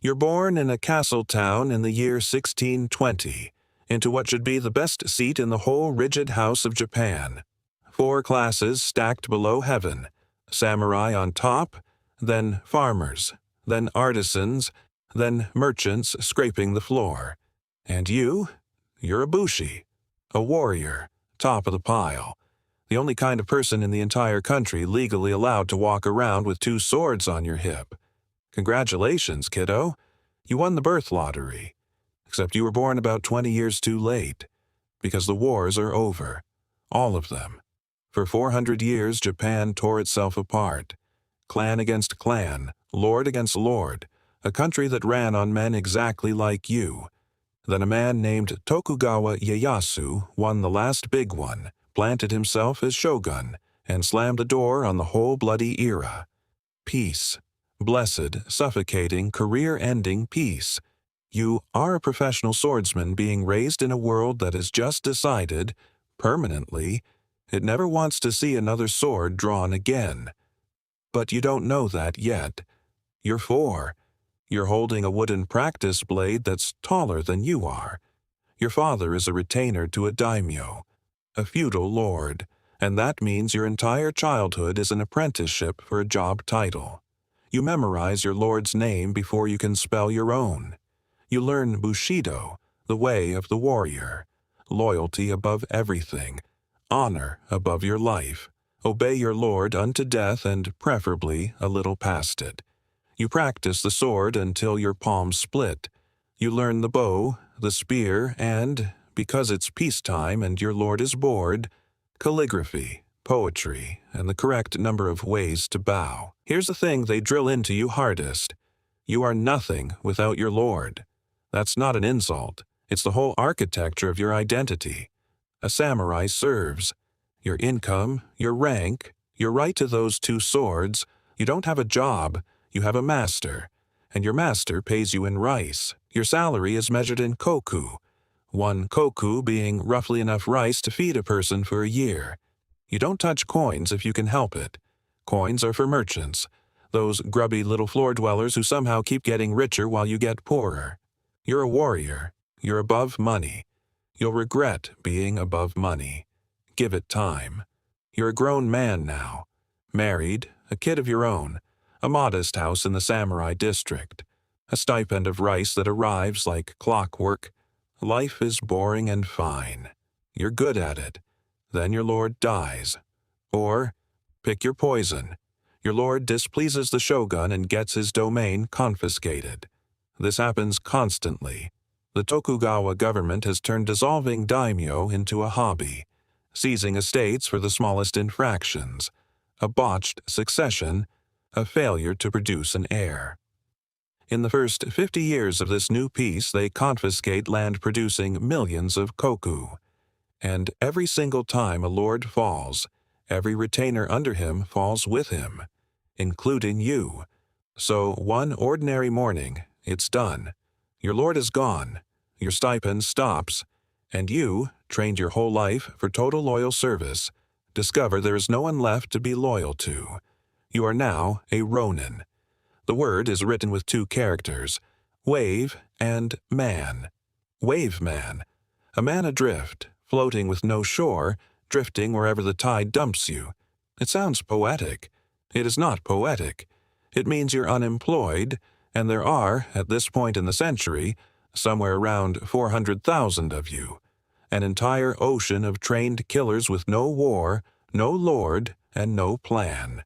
You're born in a castle town in the year 1620, into what should be the best seat in the whole rigid house of Japan. 4 classes stacked below heaven, samurai on top, then farmers, then artisans, then merchants scraping the floor. And you're a bushi, a warrior, top of the pile. The only kind of person in the entire country legally allowed to walk around with 2 swords on your hip. Congratulations, kiddo. You won the birth lottery. Except you were born about 20 years too late, because the wars are over. All of them. For 400 years, Japan tore itself apart. Clan against clan, lord against lord, a country that ran on men exactly like you. Then a man named Tokugawa Ieyasu won the last big one, planted himself as shogun, and slammed the door on the whole bloody era. Peace. Blessed, suffocating, career-ending peace. You are a professional swordsman being raised in a world that has just decided, permanently, it never wants to see another sword drawn again. But you don't know that yet. You're 4. You're holding a wooden practice blade that's taller than you are. Your father is a retainer to a daimyo, a feudal lord, and that means your entire childhood is an apprenticeship for a job title. You memorize your lord's name before you can spell your own. You learn Bushido, the way of the warrior, loyalty above everything, honor above your life, obey your lord unto death and preferably a little past it. You practice the sword until your palms split. You learn the bow, the spear, and, because it's peacetime and your lord is bored, calligraphy, poetry, and the correct number of ways to bow. Here's the thing they drill into you hardest. You are nothing without your lord. That's not an insult. It's the whole architecture of your identity. A samurai serves. Your income, your rank, your right to those 2 swords. You don't have a job. You have a master. And your master pays you in rice. Your salary is measured in koku. 1 koku being roughly enough rice to feed a person for a year. You don't touch coins if you can help it. Coins are for merchants, those grubby little floor dwellers who somehow keep getting richer while you get poorer. You're a warrior. You're above money. You'll regret being above money. Give it time. You're a grown man now. Married, a kid of your own, a modest house in the samurai district, a stipend of rice that arrives like clockwork. Life is boring and fine. You're good at it. Then your lord dies. Or, pick your poison. Your lord displeases the shogun and gets his domain confiscated. This happens constantly. The Tokugawa government has turned dissolving daimyo into a hobby, seizing estates for the smallest infractions, a botched succession, a failure to produce an heir. In the first 50 years of this new peace, they confiscate land producing millions of koku. And every single time a lord falls, every retainer under him falls with him, including you. So one ordinary morning, it's done. Your lord is gone, your stipend stops, and you, trained your whole life for total loyal service, discover there is no one left to be loyal to. You are now a Ronin. The word is written with 2 characters, wave and man. Wave man, a man adrift, floating with no shore, drifting wherever the tide dumps you. It sounds poetic. It is not poetic. It means you're unemployed, and there are, at this point in the century, somewhere around 400,000 of you. An entire ocean of trained killers with no war, no lord, and no plan.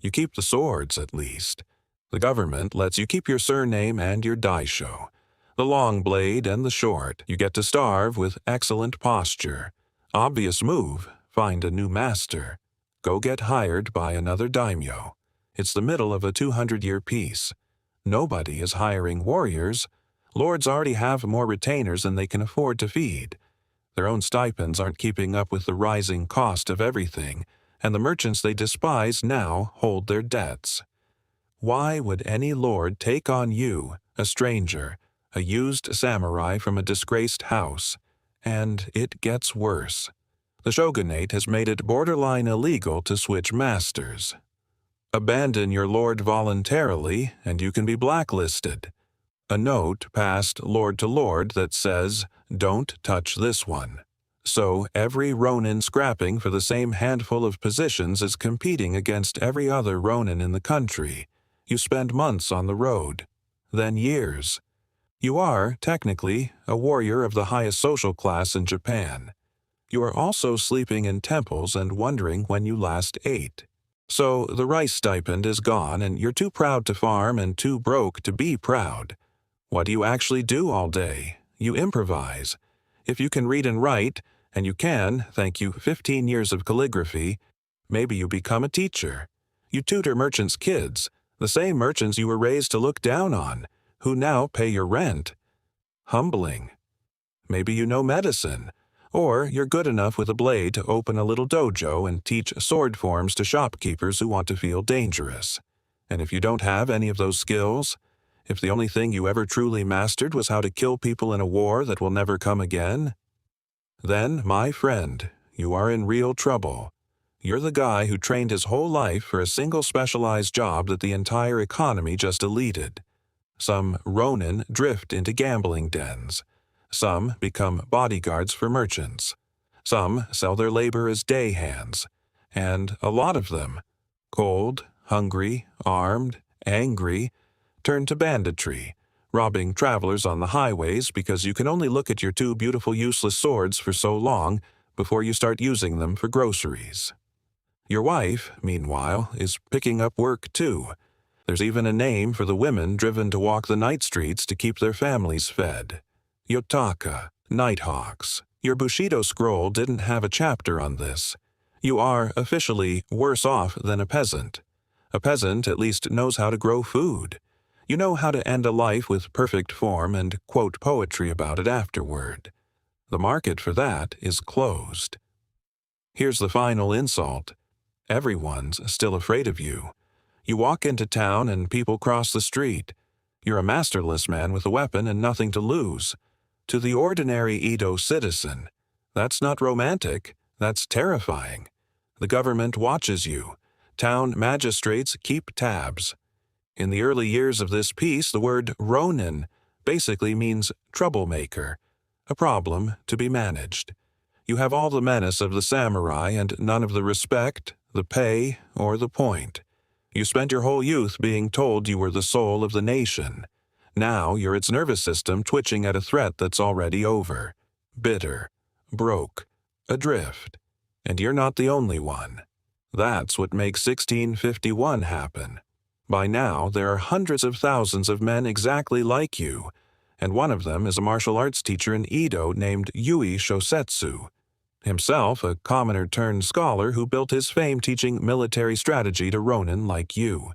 You keep the swords, at least. The government lets you keep your surname and your daisho. The long blade and the short. You get to starve with excellent posture. Obvious move, find a new master. Go get hired by another daimyo. It's the middle of a 200-year peace. Nobody is hiring warriors. Lords already have more retainers than they can afford to feed. Their own stipends aren't keeping up with the rising cost of everything, and the merchants they despise now hold their debts. Why would any lord take on you, a stranger, a used samurai from a disgraced house? And it gets worse. The shogunate has made it borderline illegal to switch masters. Abandon your lord voluntarily, and you can be blacklisted. A note passed lord to lord that says, "Don't touch this one." So every Ronin scrapping for the same handful of positions is competing against every other Ronin in the country. You spend months on the road, then years. You are, technically, a warrior of the highest social class in Japan. You are also sleeping in temples and wondering when you last ate. So the rice stipend is gone and you're too proud to farm and too broke to be proud. What do you actually do all day? You improvise. If you can read and write, and you can, thank you, 15 years of calligraphy, maybe you become a teacher. You tutor merchants' kids, the same merchants you were raised to look down on, who now pay your rent. Humbling. Maybe you know medicine, or you're good enough with a blade to open a little dojo and teach sword forms to shopkeepers who want to feel dangerous. And if you don't have any of those skills, if the only thing you ever truly mastered was how to kill people in a war that will never come again, then, my friend, you are in real trouble. You're the guy who trained his whole life for a single specialized job that the entire economy just deleted. Some Ronin drift into gambling dens. Some become bodyguards for merchants. Some sell their labor as day hands. And a lot of them, cold, hungry, armed, angry, turn to banditry, robbing travelers on the highways because you can only look at your two beautiful useless swords for so long before you start using them for groceries. Your wife, meanwhile, is picking up work too. There's even a name for the women driven to walk the night streets to keep their families fed. Yotaka, Nighthawks. Your Bushido scroll didn't have a chapter on this. You are, officially, worse off than a peasant. A peasant at least knows how to grow food. You know how to end a life with perfect form and quote poetry about it afterward. The market for that is closed. Here's the final insult. Everyone's still afraid of you. You walk into town and people cross the street. You're a masterless man with a weapon and nothing to lose. To the ordinary Edo citizen, that's not romantic, that's terrifying. The government watches you. Town magistrates keep tabs. In the early years of this piece, the word Ronin basically means troublemaker, a problem to be managed. You have all the menace of the samurai and none of the respect, the pay, or the point. You spent your whole youth being told you were the soul of the nation. Now you're its nervous system twitching at a threat that's already over. Bitter, broke, adrift. And you're not the only one. That's what makes 1651 happen. By now, there are hundreds of thousands of men exactly like you, and one of them is a martial arts teacher in Edo named Yui Shosetsu, himself a commoner-turned-scholar who built his fame teaching military strategy to Ronin like you.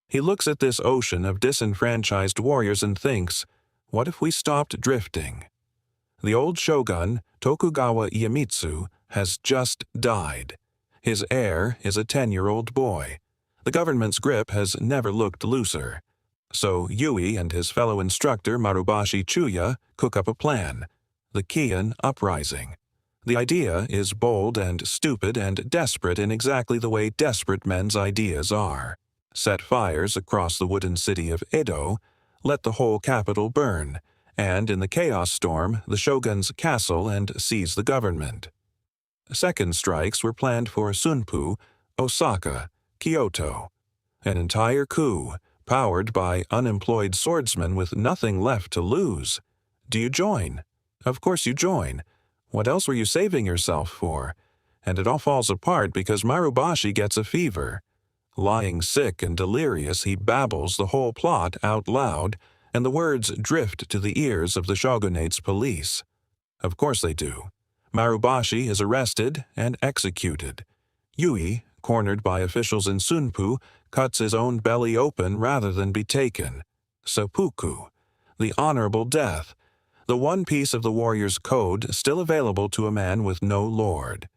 He looks at this ocean of disenfranchised warriors and thinks, what if we stopped drifting? The old shogun, Tokugawa Iemitsu, has just died. His heir is a 10-year-old boy. The government's grip has never looked looser. So Yui and his fellow instructor Marubashi Chuya cook up a plan, the Kian Uprising. The idea is bold and stupid and desperate in exactly the way desperate men's ideas are. Set fires across the wooden city of Edo, let the whole capital burn, and in the chaos storm the shogun's castle and seize the government. Second strikes were planned for Sunpu, Osaka, Kyoto. An entire coup, powered by unemployed swordsmen with nothing left to lose. Do you join? Of course you join. What else were you saving yourself for? And it all falls apart because Marubashi gets a fever. Lying sick and delirious, he babbles the whole plot out loud, and the words drift to the ears of the shogunate's police. Of course they do. Marubashi is arrested and executed. Yui, cornered by officials in Sunpu, cuts his own belly open rather than be taken. Seppuku, the honorable death, the one piece of the warrior's code still available to a man with no lord.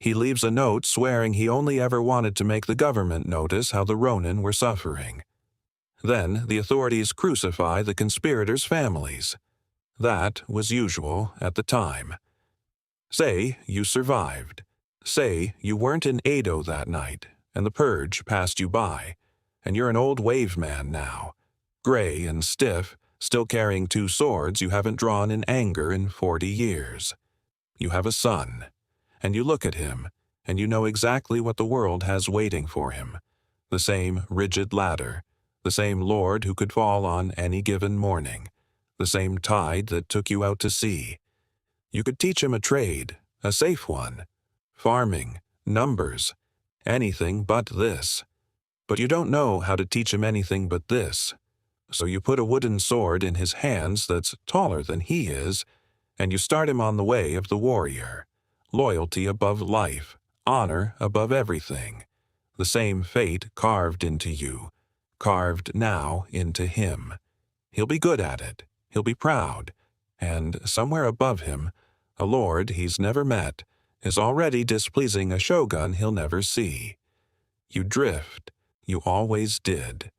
He leaves a note swearing he only ever wanted to make the government notice how the Ronin were suffering. Then the authorities crucify the conspirators' families. That was usual at the time. Say you survived. Say you weren't in Edo that night, and the purge passed you by, and you're an old wave man now, gray and stiff, still carrying 2 swords you haven't drawn in anger in 40 years. You have a son, and you look at him, and you know exactly what the world has waiting for him. The same rigid ladder, the same lord who could fall on any given morning, the same tide that took you out to sea. You could teach him a trade, a safe one. Farming, numbers, anything but this. But you don't know how to teach him anything but this. So you put a wooden sword in his hands that's taller than he is, and you start him on the way of the warrior. Loyalty above life, honor above everything. The same fate carved into you, carved now into him. He'll be good at it. He'll be proud. And somewhere above him, a lord he's never met is already displeasing a shogun he'll never see. You drift. You always did.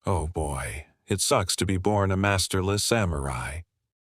Oh boy, it sucks to be born a masterless samurai.